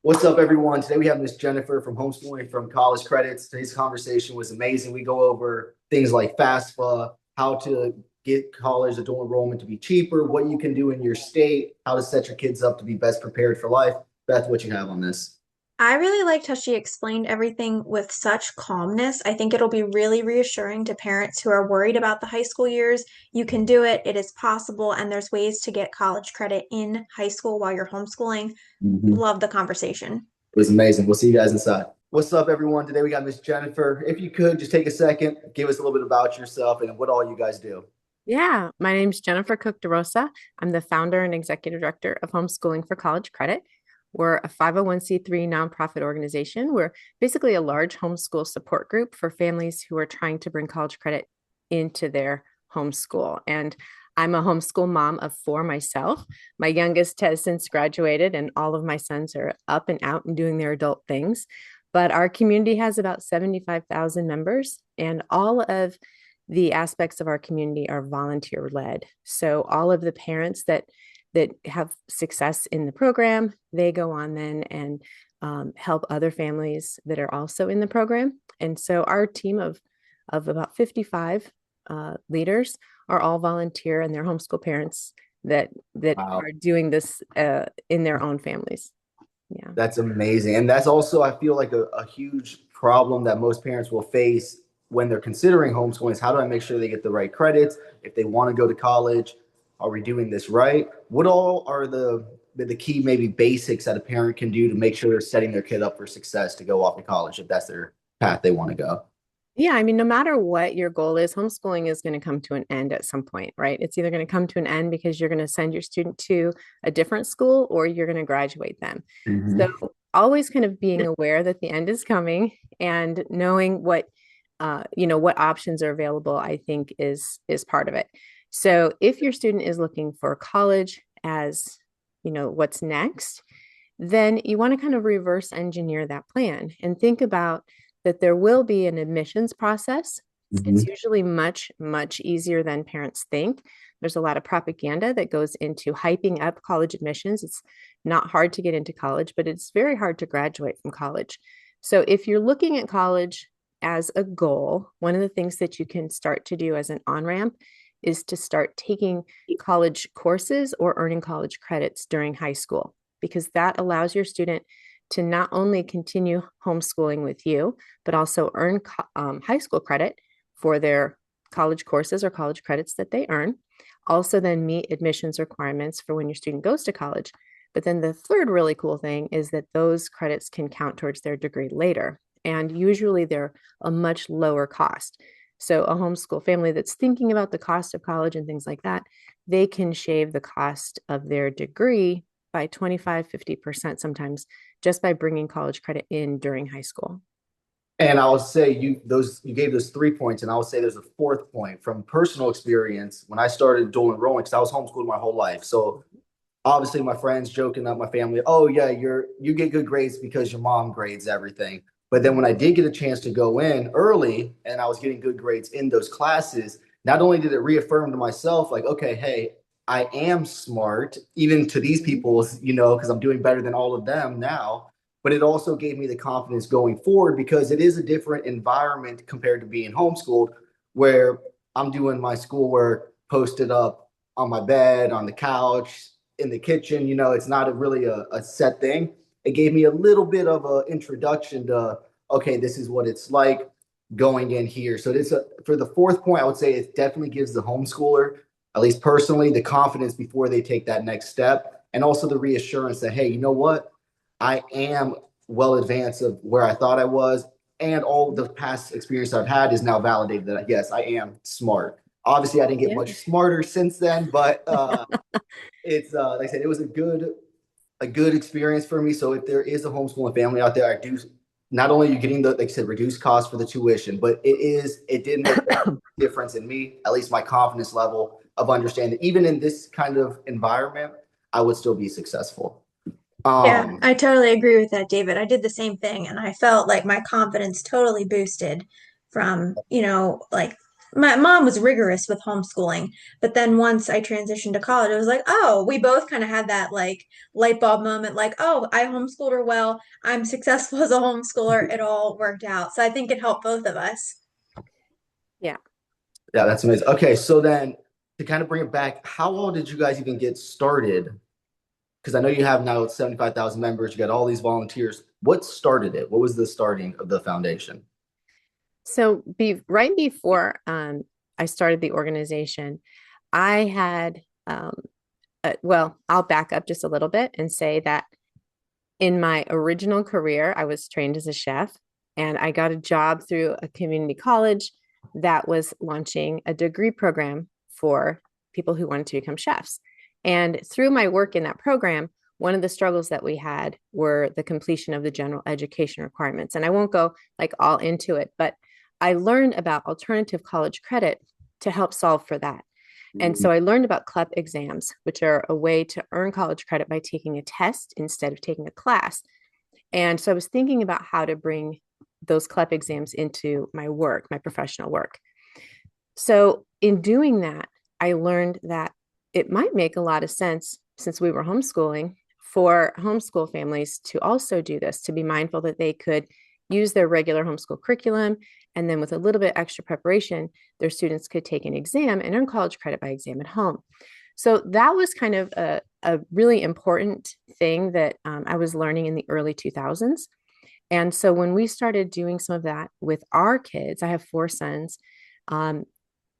What's up, everyone? Today we have Miss Jennifer from Homeschooling from College Credits. Today's conversation was amazing. We go over things like FAFSA, how to get college adult enrollment to be cheaper, what you can do in your state, how to set your kids up to be best prepared for life. Beth, what you have on this? I really liked how she explained everything with such calmness. I think it'll be really reassuring to parents who are worried about the high school years. You can do it, it is possible, and there's ways to get college credit in high school while you're homeschooling. Mhm. Love the conversation. It was amazing. We'll see you guys inside. What's up, everyone? Today we got Miss Jennifer. If you could just take a second, give us a little bit about yourself and what all you guys do. Yeah, my name's Jennifer Cook-DeRosa. I'm the founder and executive director of Homeschooling for College Credit. We're a 501(c)(3) nonprofit organization. We're basically a large homeschool support group for families who are trying to bring college credit into their homeschool. And I'm a homeschool mom of four myself. My youngest has since graduated, and all of my sons are up and out and doing their adult things. But our community has about 75,000 members, and all of the aspects of our community are volunteer led. So all of the parents that have success in the program, they go on then and help other families that are also in the program. And so our team of about 55 leaders are all volunteer, and they're homeschool parents that Wow. are doing this in their own families. Yeah. That's amazing. And that's also, I feel like a huge problem that most parents will face when they're considering homeschooling is how do I make sure they get the right credits? If they want to go to college, are we doing this right? What all are the key maybe basics that a parent can do to make sure they're setting their kid up for success to go off to college if that's their path they want to go? Yeah, I mean, no matter what your goal is, homeschooling is going to come to an end at some point, right? It's either going to come to an end because you're going to send your student to a different school or you're going to graduate them. So Hmm. always kind of being aware that the end is coming and knowing what options are available, I think is part of it. So if your student is looking for college as, what's next, then you want to kind of reverse engineer that plan and think about that there will be an admissions process. It's Hmm. usually much, much easier than parents think. There's a lot of propaganda that goes into hyping up college admissions. It's not hard to get into college, but it's very hard to graduate from college. So if you're looking at college as a goal, one of the things that you can start to do as an on ramp is to start taking college courses or earning college credits during high school, because that allows your student to not only continue homeschooling with you, but also earn high school credit for their college courses or college credits that they earn. Also, then meet admissions requirements for when your student goes to college. But then the third really cool thing is that those credits can count towards their degree later. And usually they're a much lower cost. So, a homeschool family that's thinking about the cost of college and things like that, they can shave the cost of their degree by 25, 50% sometimes just by bringing college credit in during high school. And I'll say you gave those 3 points, and I will say there's a fourth point from personal experience when I started dual enrolling because I was homeschooled my whole life. So obviously my friends joking up my family, oh yeah, you get good grades because your mom grades everything. But then when I did get a chance to go in early and I was getting good grades in those classes, not only did it reaffirm to myself, like, okay, hey, I am smart, even to these people, because I'm doing better than all of them now. But it also gave me the confidence going forward because it is a different environment compared to being homeschooled, where I'm doing my schoolwork posted up on my bed, on the couch, in the kitchen. It's not really a set thing. It gave me a little bit of an introduction to, okay, this is what it's like going in here. So for the fourth point, I would say it definitely gives the homeschooler, at least personally, the confidence before they take that next step, and also the reassurance that, hey, you know what, I am well advanced of where I thought I was, and all the past experience I've had is now validated that yes, I am smart. Obviously, I didn't get Yeah. much smarter since then, but it's like I said, it was a good experience for me. So if there is a homeschooling family out there, I do not only are you getting the, like I said, reduced cost for the tuition, but it did make a difference in me, at least my confidence level of understanding even in this kind of environment, I would still be successful. Yeah, Um, I totally agree with that, David. I did the same thing, and I felt like my confidence totally boosted from, like my mom was rigorous with homeschooling, but then once I transitioned to college, it was like, oh, we both kind of had that like light bulb moment, like, oh, I homeschooled her well. I'm successful as a homeschooler. It all worked out. So I think it helped both of us. Yeah. Yeah, that's amazing. Okay, so then to kind of bring it back, how long did you guys even get started? Because I know you have now 75,000 members, you got all these volunteers. What started it? What was the starting of the foundation? So right before I started the organization, I had well, I'll back up just a little bit and say that in my original career, I was trained as a chef, and I got a job through a community college that was launching a degree program for people who wanted to become chefs. And through my work in that program, one of the struggles that we had were the completion of the general education requirements. And I won't go like all into it, but I learned about alternative college credit to help solve for that. And so I learned about CLEP exams, which are a way to earn college credit by taking a test instead of taking a class. And so I was thinking about how to bring those CLEP exams into my work, my professional work. So in doing that, I learned that it might make a lot of sense, since we were homeschooling, for homeschool families to also do this, to be mindful that they could use their regular homeschool curriculum, and then with a little bit extra preparation, their students could take an exam and earn college credit by exam at home. So that was kind of a really important thing that I was learning in the early 2000s. And so when we started doing some of that with our kids, I have four sons. Um,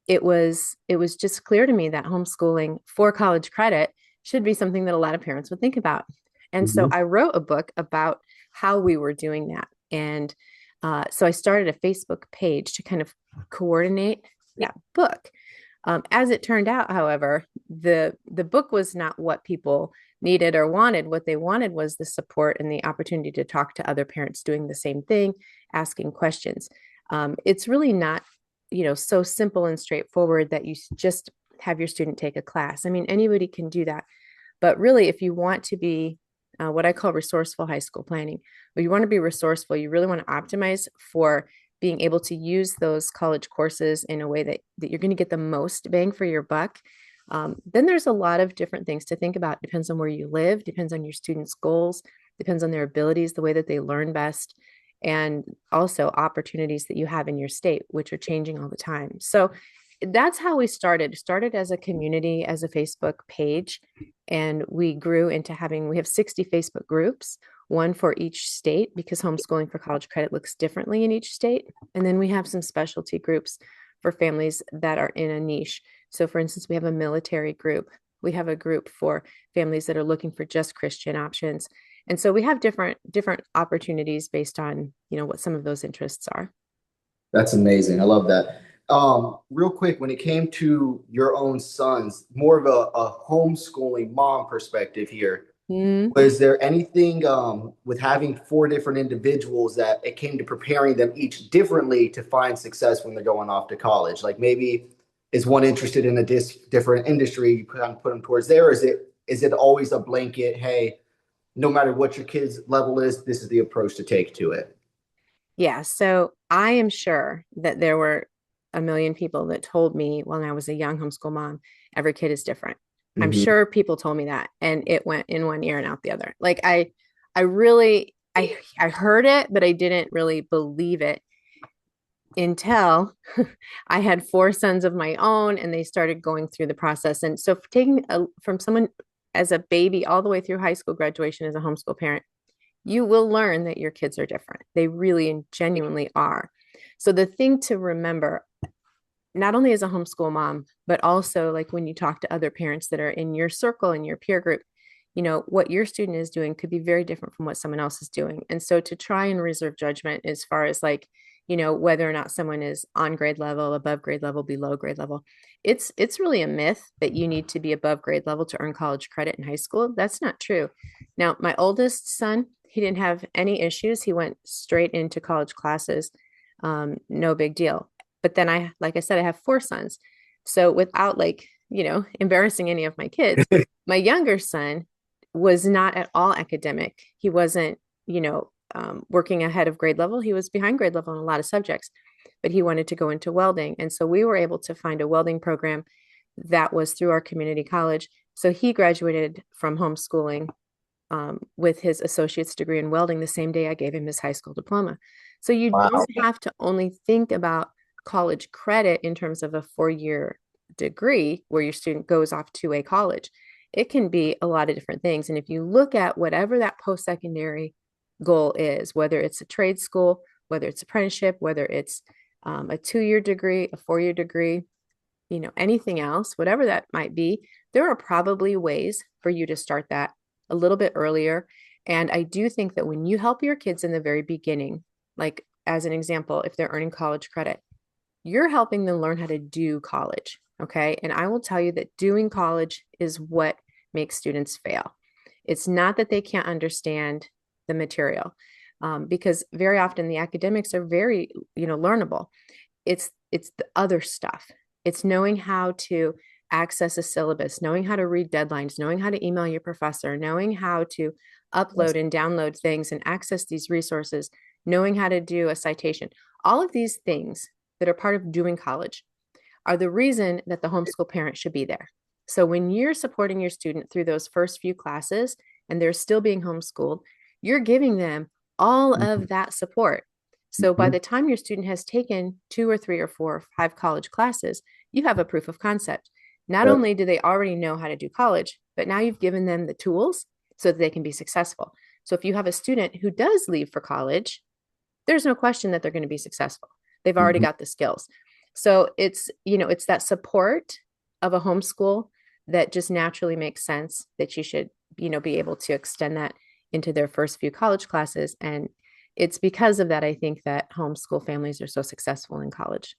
it was just clear to me that homeschooling for college credit should be something that a lot of parents would think about. And so Mhm. I wrote a book about how we were doing that. And so I started a Facebook page to kind of coordinate that book. As it turned out, however, the book was not what people needed or wanted. What they wanted was the support and the opportunity to talk to other parents doing the same thing, asking questions. It's really not, so simple and straightforward that you just have your student take a class. I mean, anybody can do that. But really, if you want to be what I call resourceful high school planning, or you want to be resourceful, you really want to optimize for being able to use those college courses in a way that you're going to get the most bang for your buck. Then there's a lot of different things to think about. Depends on where you live, depends on your students' goals, depends on their abilities, the way that they learn best, and also opportunities that you have in your state, which are changing all the time. So that's how we started as a community, as a Facebook page, and we grew into we have 60 Facebook groups, one for each state, because homeschooling for college credit looks differently in each state. And then we have some specialty groups for families that are in a niche. So for instance, we have a military group. We have a group for families that are looking for just Christian options. And so we have different opportunities based on, what some of those interests are. That's amazing. I love that. Real quick, when it came to your own sons, more of a homeschooling mom perspective here, Mm. was there anything with having four different individuals that it came to preparing them each differently to find success when they're going off to college? Like maybe is one interested in a different industry, you kind of put them towards there? Is it always a blanket, hey, no matter what your kid's level is, this is the approach to take to it? Yeah, so I am sure that there were a million people that told me when I was a young homeschool mom, every kid is different. I'm Mhm. sure people told me that, and it went in one ear and out the other. Like I really, I heard it, but I didn't really believe it until I had four sons of my own, and they started going through the process. And so taking from someone as a baby all the way through high school graduation as a homeschool parent, you will learn that your kids are different. They really and genuinely are. So the thing to remember, not only as a homeschool mom, but also like when you talk to other parents that are in your circle, in your peer group, what your student is doing could be very different from what someone else is doing. And so to try and reserve judgment as far as like, whether or not someone is on grade level, above grade level, below grade level, it's really a myth that you need to be above grade level to earn college credit in high school. That's not true. Now, my oldest son, he didn't have any issues. He went straight into college classes. No big deal. But then like I said, I have four sons. So without like, embarrassing any of my kids, my younger son was not at all academic. He wasn't, working ahead of grade level. He was behind grade level in a lot of subjects. but he wanted to go into welding. And so we were able to find a welding program that was through our community college. So he graduated from homeschooling with his associate's degree in welding the same day I gave him his high school diploma. So you Wow. don't have to only think about college credit in terms of a 4-year degree where your student goes off to a college. It can be a lot of different things. And if you look at whatever that post-secondary goal is, whether it's a trade school, whether it's apprenticeship, whether it's a 2-year degree, a 4-year degree, anything else, whatever that might be, there are probably ways for you to start that a little bit earlier. And I do think that when you help your kids in the very beginning, like as an example, if they're earning college credit, you're helping them learn how to do college. Okay. And I will tell you that doing college is what makes students fail. It's not that they can't understand the material, because very often the academics are very, learnable. It's the other stuff. It's knowing how to access a syllabus, knowing how to read deadlines, knowing how to email your professor, knowing how to upload and download things and access these resources, knowing how to do a citation. All of these things that are part of doing college are the reason that the homeschool parent should be there. So when you're supporting your student through those first few classes and they're still being homeschooled, you're giving them all of that support. So by the time your student has taken 2 or 3 or 4 or 5 college classes, you have a proof of concept. Not only do they already know how to do college, but now you've given them the tools so that they can be successful. So if you have a student who does leave for college, there's no question that they're going to be successful. They've already got the skills. So it's that support of a homeschool that just naturally makes sense that you should, be able to extend that into their first few college classes. And it's because of that, I think, that homeschool families are so successful in college.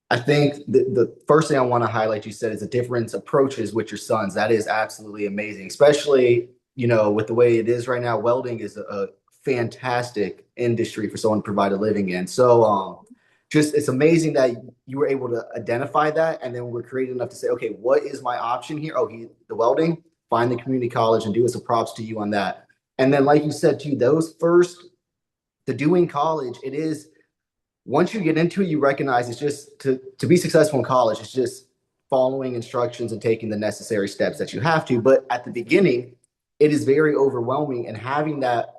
I think the first thing I want to highlight, you said, is the different approaches with your sons. That is absolutely amazing, especially, with the way it is right now. Welding is a fantastic industry for someone to provide a living in. So just it's amazing that you were able to identify that. And then we're creative enough to say, okay, what is my option here? Oh, the welding, find the community college and do it. So props to you on that. And then, like you said, too, the doing college, it is, once you get into it, you recognize it's just to be successful in college, it's just following instructions and taking the necessary steps that you have to. But at the beginning, it is very overwhelming. And having that,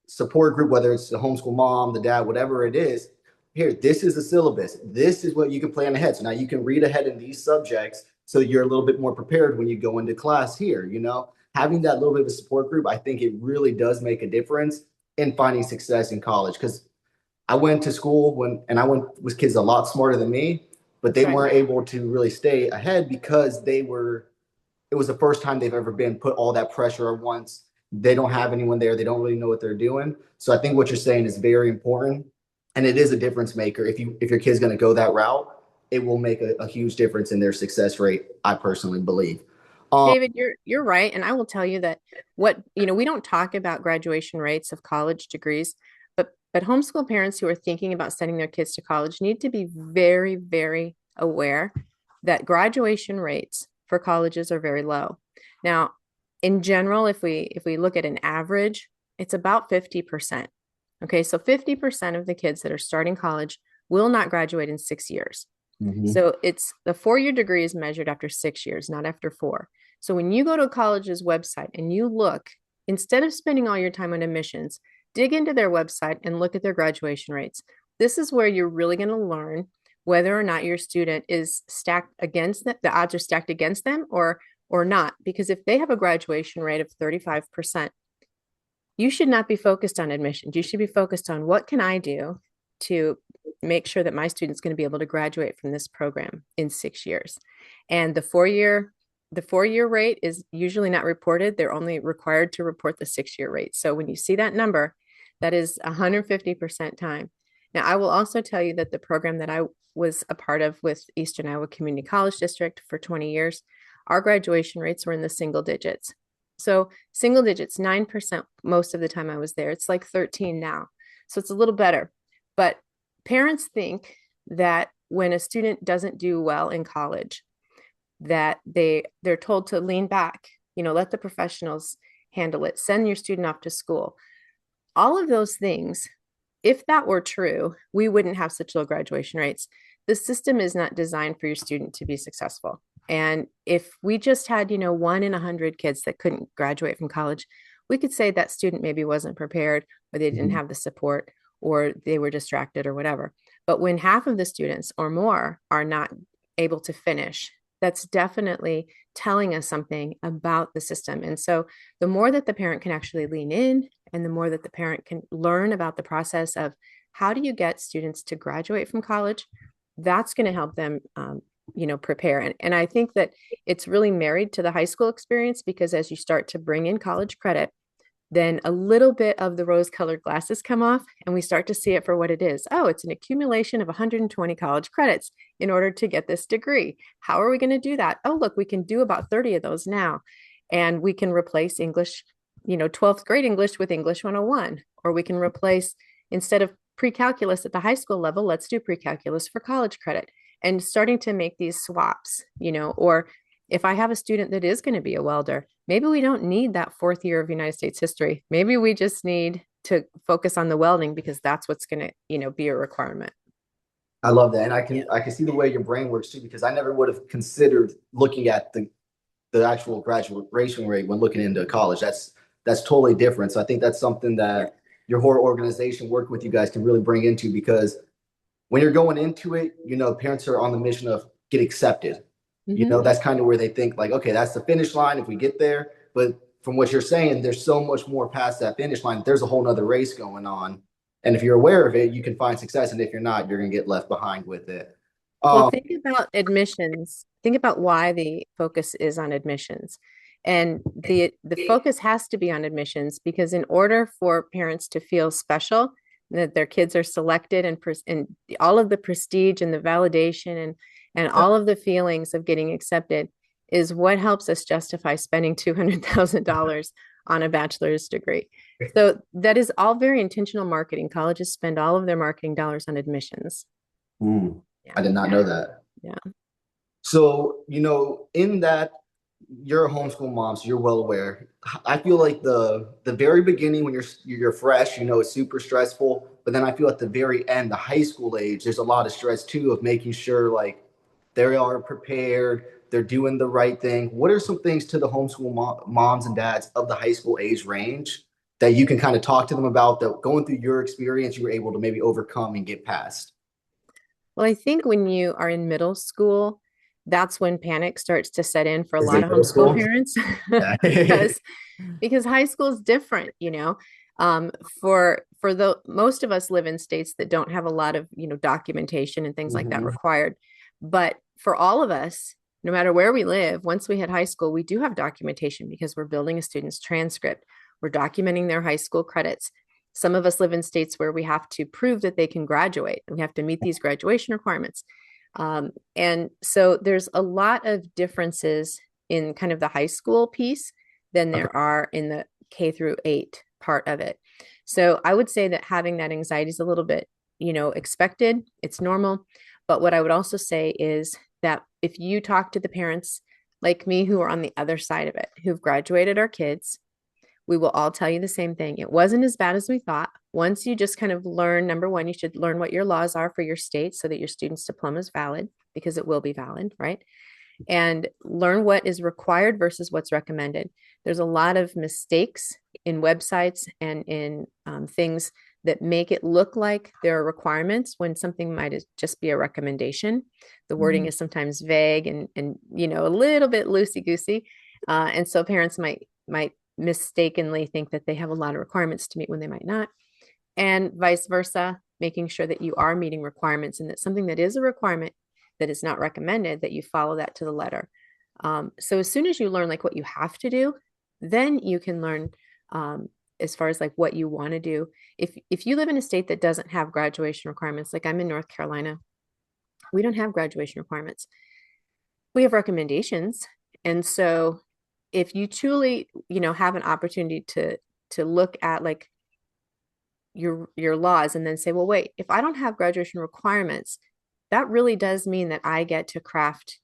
support group, whether it's the homeschool mom, the dad, whatever it is, here, this is the syllabus. This is what you can plan ahead. So now you can read ahead in these subjects so you're a little bit more prepared when you go into class here, Having that little bit of a support group, I think it really does make a difference in finding success in college. Because I went to school and I went with kids a lot smarter than me, but they weren't able to really stay ahead because it was the first time they've ever been put all that pressure at once. They don't have anyone there. They don't really know what they're doing. So I think what you're saying is very important. And it is a difference maker. If your kid's going to go that route, it will make a huge difference in their success rate, I personally believe. David, you're right. And I will tell you that we don't talk about graduation rates of college degrees, but homeschool parents who are thinking about sending their kids to college need to be very, very aware that graduation rates for colleges are very low. Now, in general, if we look at an average, it's about 50%. Okay, so 50% of the kids that are starting college will not graduate in 6 years. So it's the 4-year degree is measured after 6 years, not after 4. So when you go to a college's website and you look, instead of spending all your time on admissions, dig into their website and look at their graduation rates. This is where you're really going to learn whether or not your student is stacked against them, the odds are stacked against them or not. Because if they have a graduation rate of 35%, you should not be focused on admissions. You should be focused on what can I do to make sure that my student's going to be able to graduate from this program in 6 years. And the 4-year rate is usually not reported. They're only required to report the 6-year rate. So when you see that number, that is 150% time. Now, I will also tell you that the program that I was a part of with Eastern Iowa Community College District for 20 years, our graduation rates were in the single digits. So single digits, 9% most of the time I was there. It's like 13 now. So it's a little better. But parents think that when a student doesn't do well in college, that they're told to lean back, let the professionals handle it, send your student off to school. All of those things if that were true, we wouldn't have such low graduation rates. The system is not designed for your student to be successful. And if we just had, 1 in 100 kids that couldn't graduate from college, we could say that student maybe wasn't prepared, or they didn't Mhm. have the support, or they were distracted or whatever. But when half of the students or more are not able to finish, that's definitely telling us something about the system. And so the more that the parent can actually lean in, and the more that the parent can learn about the process of how do you get students to graduate from college, that's going to help them prepare. And I think that it's really married to the high school experience, because as you start to bring in college credit, then a little bit of the rose-colored glasses come off, and we start to see it for what it is. Oh, it's an accumulation of 120 college credits in order to get this degree. How are we going to do that? Oh, look, we can do about 30 of those now, and we can replace English, 12th grade English with English 101, or we can replace, instead of pre-calculus at the high school level, let's do pre-calculus for college credit, and starting to make these swaps, or if I have a student that is going to be a welder, maybe we don't need that 4th year of United States history. Maybe we just need to focus on the welding, because that's what's going to, be a requirement. I love that. And I can see the way your brain works too, because I never would have considered looking at the actual graduation rate when looking into college. That's totally different. So I think that's something that your whole organization working with you guys can really bring into, because when you're going into it, parents are on the mission of get accepted. Mm-hmm. That's kind of where they think like, okay, that's the finish line if we get there. But from what you're saying, there's so much more past that finish line. There's a whole nother race going on. And if you're aware of it, you can find success. And if you're not, you're going to get left behind with it. Well, Um, think about admissions. Think about why the focus is on admissions. And the focus has to be on admissions, because in order for parents to feel special, that their kids are selected, and all of the prestige and the validation and all of the feelings of getting accepted is what helps us justify spending $200,000 on a bachelor's degree. So that is all very intentional marketing. Colleges spend all of their marketing dollars on admissions. Yeah. I did not know that. Yeah. So, in that you're a homeschool mom, so you're well aware. I feel like the very beginning when you're fresh, it's super stressful. But then I feel at the very end, the high school age, there's a lot of stress too of making sure like they are prepared, they're doing the right thing. What are some things to the homeschool moms and dads of the high school age range that you can kind of talk to them about, that going through your experience, you were able to maybe overcome and get past? Well, I think when you are in middle school, that's when panic starts to set in for a Is lot it of middle homeschool school? parents, Yeah. because high school is different, Um, for the most of us live in states that don't have a lot of, documentation and things like that Mhm. required. But for all of us, no matter where we live, once we hit high school, we do have documentation, because we're building a student's transcript. We're documenting their high school credits. Some of us live in states where we have to prove that they can graduate, and we have to meet these graduation requirements. And so there's a lot of differences in kind of the high school piece than Okay. there are in the K-8 part of it. So I would say that having that anxiety is a little bit, expected. It's normal. But what I would also say is that if you talk to the parents like me who are on the other side of it, who've graduated our kids, we will all tell you the same thing. It wasn't as bad as we thought. Once you just kind of learn, number one, you should learn what your laws are for your state so that your student's diploma is valid, because it will be valid, right? And learn what is required versus what's recommended. There's a lot of mistakes in websites and in things that make it look like there are requirements when something might just be a recommendation. The wording is sometimes vague and a little bit loosey goosey, and so parents might mistakenly think that they have a lot of requirements to meet when they might not, and vice versa. Making sure that you are meeting requirements, and that something that is a requirement that is not recommended, that you follow that to the letter. So as soon as you learn like what you have to do, then you can learn as far as like what you want to do. If you live in a state that doesn't have graduation requirements, like I'm in North Carolina, we don't have graduation requirements. We have recommendations. And so if you truly, have an opportunity to look at like your laws and then say, well, wait, if I don't have graduation requirements, that really does mean that I get to craft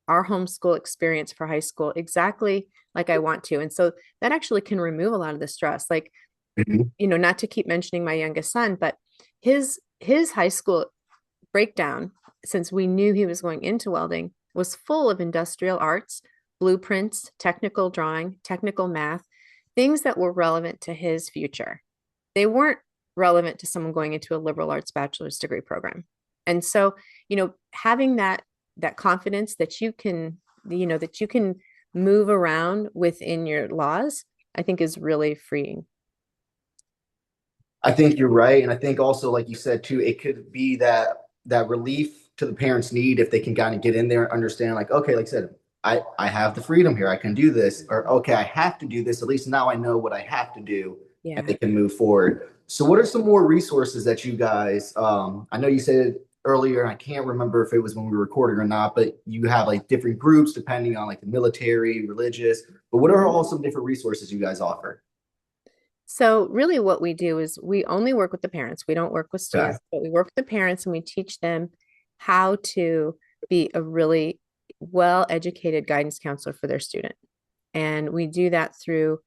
our homeschool experience for high school exactly like I want to. And so that actually can remove a lot of the stress. Like, Mhm. not to keep mentioning my youngest son, but his high school breakdown, since we knew he was going into welding, was full of industrial arts, blueprints, technical drawing, technical math, things that were relevant to his future. They weren't relevant to someone going into a liberal arts bachelor's degree program. And so, having that confidence that you can, that you can move around within your laws, I think is really freeing. I think you're right. And I think also, like you said too, it could be that relief to the parents need if they can kind of get in there and understand, like, okay, like I said, I have the freedom here. I can do this, or okay, I have to do this. At least now I know what I have to do and Yeah. they can move forward. So what are some more resources that you guys I know you said earlier, and I can't remember if it was when we were recording or not, but you have like different groups depending on like the military, religious, but what are Mhm. all some different resources you guys offer? So really what we do is we only work with the parents. We don't work with Okay. students, but we work with the parents and we teach them how to be a really well-educated guidance counselor for their student. And we do that through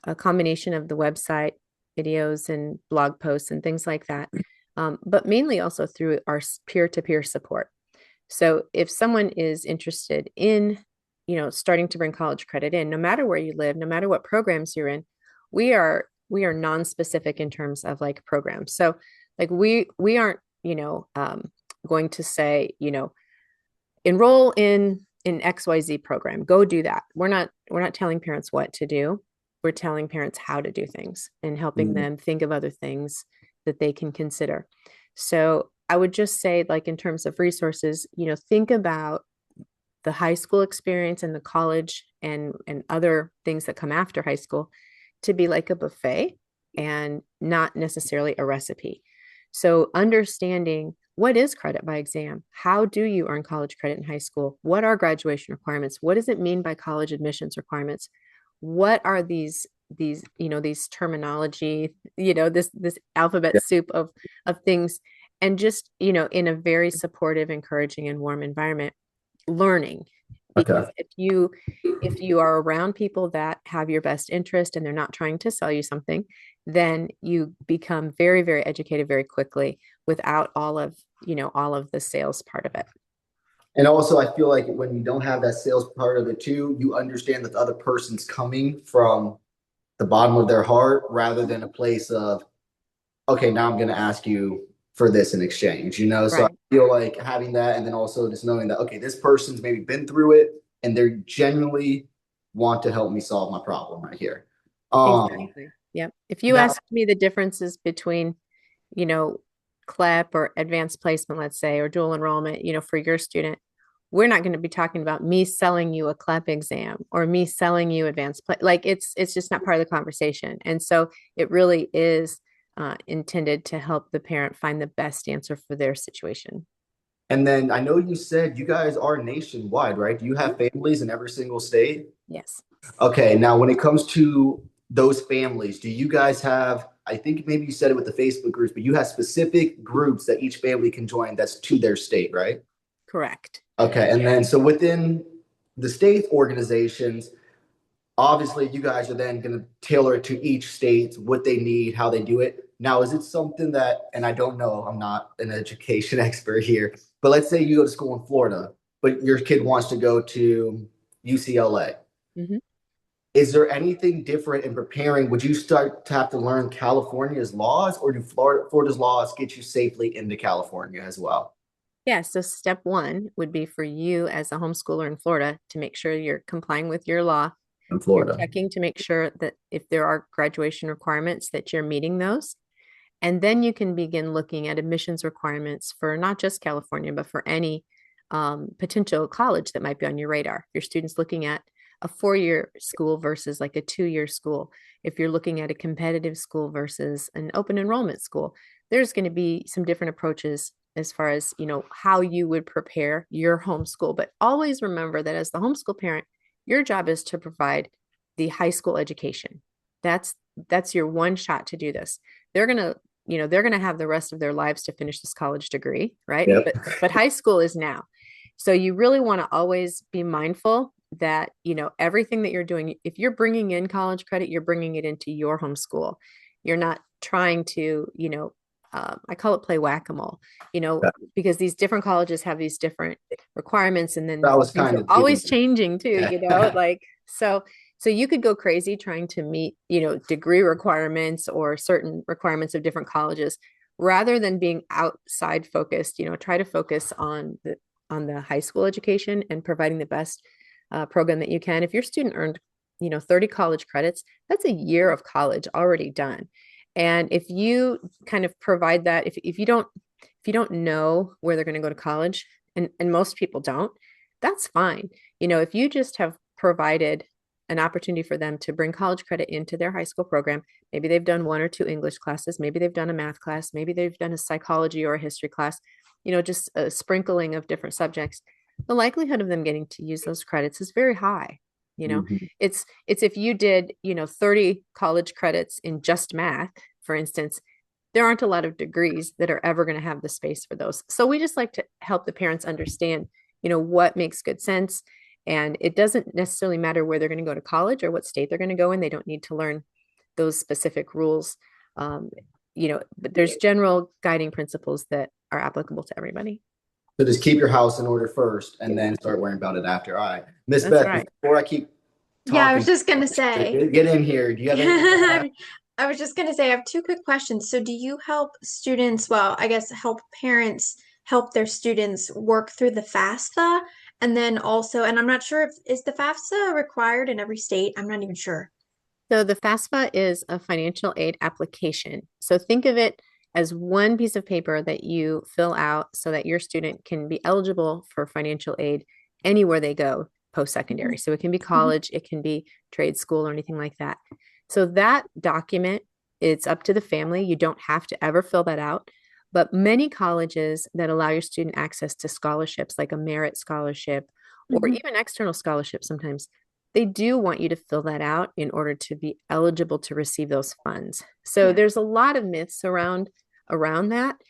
a combination of the website, videos and blog posts and things like that. But mainly also through our peer-to-peer support. So if someone is interested in, starting to bring college credit in, no matter where you live, no matter what programs you're in, we are non-specific in terms of like programs. So like we aren't, going to say, enroll in an XYZ program, go do that. We're not telling parents what to do. We're telling parents how to do things and helping Mm, them think of other things that they can consider. So I would just say, like, in terms of resources, think about the high school experience and the college and other things that come after high school to be like a buffet and not necessarily a recipe. So understanding what is credit by exam? How do you earn college credit in high school? What are graduation requirements? What does it mean by college admissions requirements? What are these terminology, this alphabet yeah. soup of things, and just, in a very supportive, encouraging, and warm environment, learning. Because Okay. if you are around people that have your best interest and they're not trying to sell you something, then you become very, very educated very quickly without all of the sales part of it. And also, I feel like when you don't have that sales part of it too, you understand that the other person's coming from the bottom of their heart rather than a place of, okay, now I'm going to ask you for this in exchange, you know? So I Right. feel like having that and then also just knowing that, okay, this person's maybe been through it and they're genuinely want to help me solve my problem right here. Um, Exactly. Yep. If you now, ask me the differences between, you know, CLEP or advanced placement, let's say, or dual enrollment, for your student, we're not going to be talking about me selling you a CLEP exam or me selling you advanced play. Like it's just not part of the conversation. And so it really is intended to help the parent find the best answer for their situation. and then I know you said you guys are nationwide, right? Do you have families in every single state? Yes. Okay, now when it comes to those families, do you guys have, I think maybe you said it with the Facebook groups, but you have specific groups that each family can join that's to their state, right? Correct. Okay, and then so within the state organizations, obviously you guys are then going to tailor it to each state, what they need, how they do it. Now, is it something that, and I don't know, I'm not an education expert here, but let's say you go to school in Florida, but your kid wants to go to UCLA. Mhm. Is there anything different in preparing? Would you start to have to learn California's laws, or do Florida's laws get you safely into California as well? Yeah, so step one would be for you as a homeschooler in Florida to make sure you're complying with your law. In You're Florida. checking to make sure that if there are graduation requirements, that you're meeting those. And then you can begin looking at admissions requirements for not just California, but for any potential college that might be on your radar. If your student's looking at a 4-year school versus like a 2-year school, if you're looking at a competitive school versus an open enrollment school, there's going to be some different approaches as far as, how you would prepare your homeschool. But always remember that as the homeschool parent, your job is to provide the high school education. That's your one shot to do this. They're going to they're going to have the rest of their lives to finish this college degree, right? Yep. But high school is now. So you really want to always be mindful that, everything that you're doing, if you're bringing in college credit, you're bringing it into your homeschool. You're not trying to, I call it play whack-a-mole, That, because these different colleges have these different requirements, and then that was things kind are of always getting, changing too, yeah. like so you could go crazy trying to meet, degree requirements or certain requirements of different colleges rather than being outside focused, try to focus on the high school education and providing the best program that you can. If your student earned, 30 college credits, that's a year of college already done. And if you kind of provide that, if you don't know where they're going to go to college, and most people don't, that's fine. If you just have provided an opportunity for them to bring college credit into their high school program, maybe they've done one or two English classes, maybe they've done a math class, maybe they've done a psychology or a history class, just a sprinkling of different subjects, the likelihood of them getting to use those credits is very high. Mhm. It's if you did, 30 college credits in just math, for instance, there aren't a lot of degrees that are ever going to have the space for those. So we just like to help the parents understand, what makes good sense. And it doesn't necessarily matter where they're going to go to college or what state they're going to go in. They don't need to learn those specific rules. Um, but there's general guiding principles that are applicable to everybody. So just keep your house in order first and then start worrying about it after. All right. Miss That's Beth, right. before I keep Yeah, I was talking, just gonna say. get in here. Do you have anything to add? I was just gonna say, I have two quick questions. So do you help students, well, I guess help parents help their students work through the FAFSA? And then also, and I'm not sure if is the FAFSA required in every state? I'm not even sure. So the FAFSA is a financial aid application. So think of it as one piece of paper that you fill out so that your student can be eligible for financial aid anywhere they go post-secondary. So it can be Mhm. college, it can be trade school or anything like that. So that document, it's up to the family. You don't have to ever fill that out. But many colleges that allow your student access to scholarships, like a merit scholarship or Mhm. even external scholarships sometimes, they do want you to fill that out in order to be eligible to receive those funds. So Yeah. there's a lot of myths around that,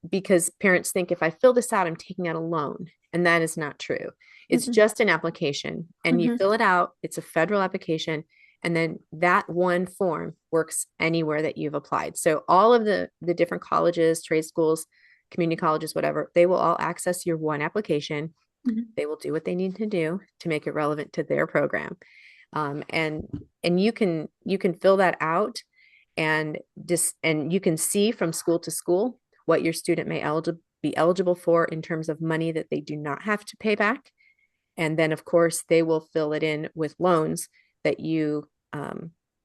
because parents think if I fill this out, I'm taking out a loan, and that is not true. It's Mhm. just an application, and you Mhm. fill it out. It's a federal application, and then that one form works anywhere that you've applied. So all of the different colleges, trade schools, community colleges, whatever, they will all access your one application. Mhm. They will do what they need to do to make it relevant to their program. And you can fill that out and you can see from school to school what your student may be eligible for in terms of money that they do not have to pay back. And then, of course, they will fill it in with loans that you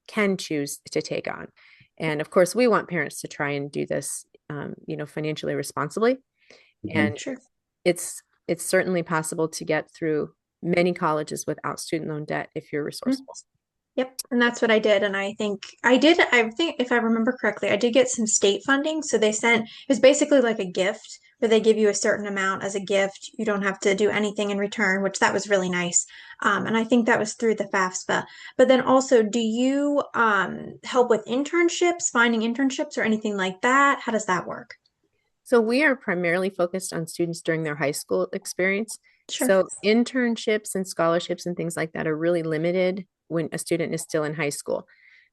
can choose to take on. And of course, we want parents to try and do this, financially responsibly. Mhm. And Sure. it's certainly possible to get through many colleges without student loan debt if you're Mhm. resourceful. Yep, and that's what I did. And I think if I remember correctly, I did get some state funding. So they sent, it was basically like a gift where they give you a certain amount as a gift. You don't have to do anything in return, which that was really nice. And I think that was through the FAFSA. But then also, do you help with internships, finding internships or anything like that? How does that work? So we are primarily focused on students during their high school experience. Sure. So internships and scholarships and things like that are really limited when a student is still in high school.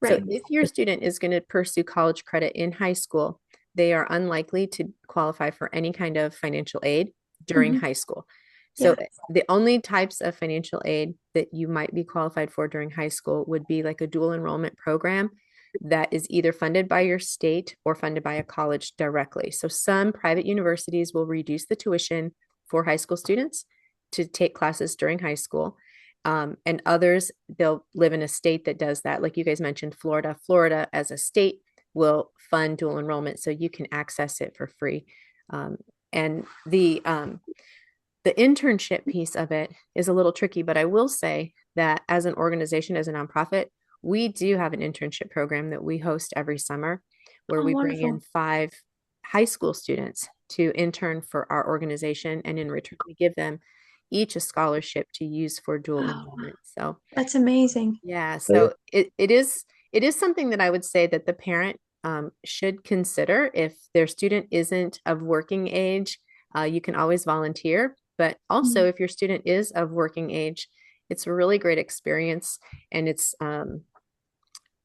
So Right. if your student is going to pursue college credit in high school, they are unlikely to qualify for any kind of financial aid during Hmm. high school. So Yeah. the only types of financial aid that you might be qualified for during high school would be like a dual enrollment program that is either funded by your state or funded by a college directly. So some private universities will reduce the tuition for high school students to take classes during high school. And others, they'll live in a state that does that. Like you guys mentioned, Florida. Florida as a state will fund dual enrollment so you can access it for free. And the internship piece of it is a little tricky, but I will say that as an organization, as a nonprofit, we do have an internship program that we host every summer where Oh, we bring in wonderful. 5 high school students to intern for our organization. And in return, we give them each a scholarship to use for dual Oh, wow. enrollment. So That's amazing. yeah, so it is something that I would say that the parent should consider if their student isn't of working age. You can always volunteer, but also Mhm. if your student is of working age, it's a really great experience, and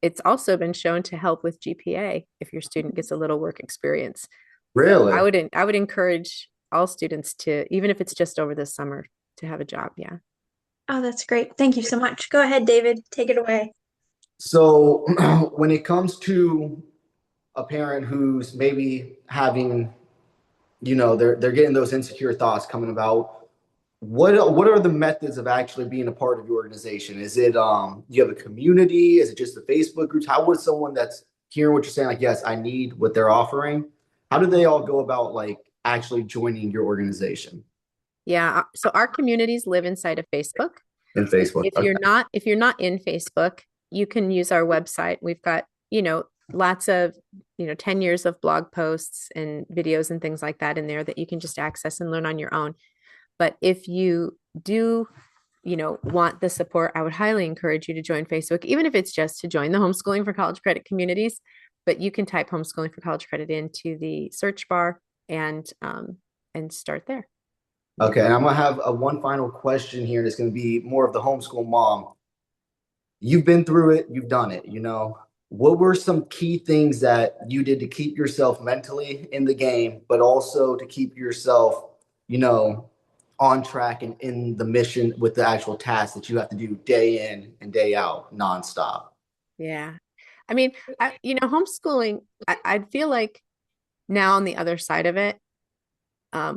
it's also been shown to help with GPA if your student gets a little work experience. So Really? I would encourage all students to, even if it's just over the summer, to have a job. Yeah. Oh, that's great. Thank you so much. Go ahead, David. Take it away. So when it comes to a parent who's maybe having, they're getting those insecure thoughts coming about, what are the methods of actually being a part of your organization? Is it you have a community? Is it just the Facebook groups? How would someone that's hearing what you're saying, like, yes, I need what they're offering, how do they all go about like actually joining your organization Yeah. So our communities live inside of Facebook. in Facebook? Okay. If you're not in Facebook, you can use our website. We've got, lots of, 10 years of blog posts and videos and things like that in there that you can just access and learn on your own. But if you do, want the support, I would highly encourage you to join Facebook, even if it's just to join the Homeschooling for College Credit communities. But you can type Homeschooling for College Credit into the search bar and start there. Okay, and I'm gonna have a one final question here, and it's gonna be more of the homeschool mom. You've been through it, you've done it, What were some key things that you did to keep yourself mentally in the game, but also to keep yourself, you know, on track and in the mission with the actual tasks that you have to do day in and day out, nonstop? Yeah. I mean, homeschooling, I feel like now on the other side of it,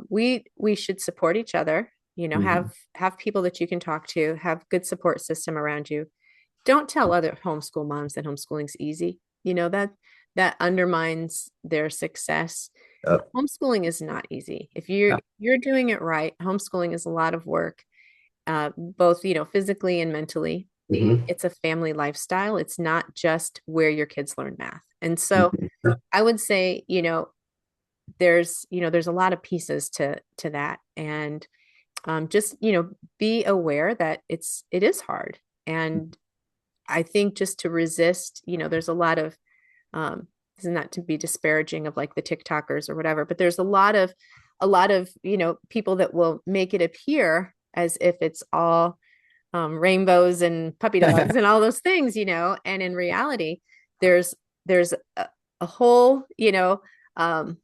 we should support each other, Mhm. have people that you can talk to, have good support system around you. Don't tell other homeschool moms that homeschooling's easy. That undermines their success. Yep. Homeschooling is not easy. If Yeah. you're doing it right, homeschooling is a lot of work, both, physically and mentally. Mhm. It's a family lifestyle. It's not just where your kids learn math. And so Mhm. I would say, there's a lot of pieces to that. And just, be aware that it is hard. And I think just to resist, there's a lot of, this is not to be disparaging of like the TikTokers or whatever, but there's a lot of, people that will make it appear as if it's all rainbows and puppy dogs and all those things, and in reality, there's a whole, um,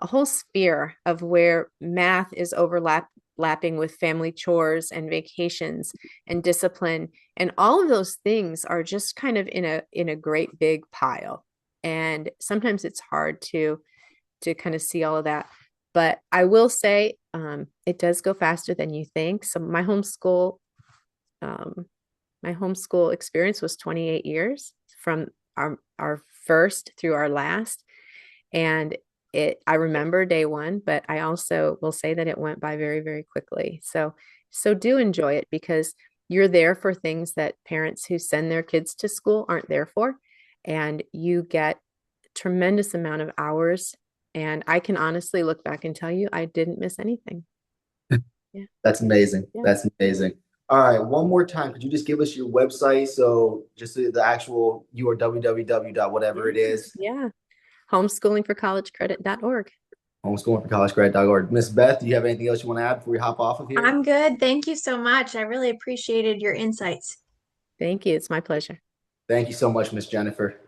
a whole sphere of where math is overlapping with family chores and vacations and discipline, and all of those things are just kind of in a great big pile, and sometimes it's hard to kind of see all of that. But I will say, it does go faster than you think. So um, my homeschool experience was 28 years from our first through our last. And I remember day one, but I also will say that it went by very, very quickly. So do enjoy it, because you're there for things that parents who send their kids to school aren't there for. And you get tremendous amount of hours. And I can honestly look back and tell you, I didn't miss anything. Yeah. That's amazing. Yeah. That's amazing. All right, one more time. Could you just give us your website? So just the actual your www dot whatever it is. Yeah. Homeschoolingforcollegecredit.org. Homeschoolingforcollegegrad.org. Miss Beth, do you have anything else you want to add before we hop off of here? I'm good. Thank you so much. I really appreciated your insights. Thank you. It's my pleasure. Thank you so much, Miss Jennifer.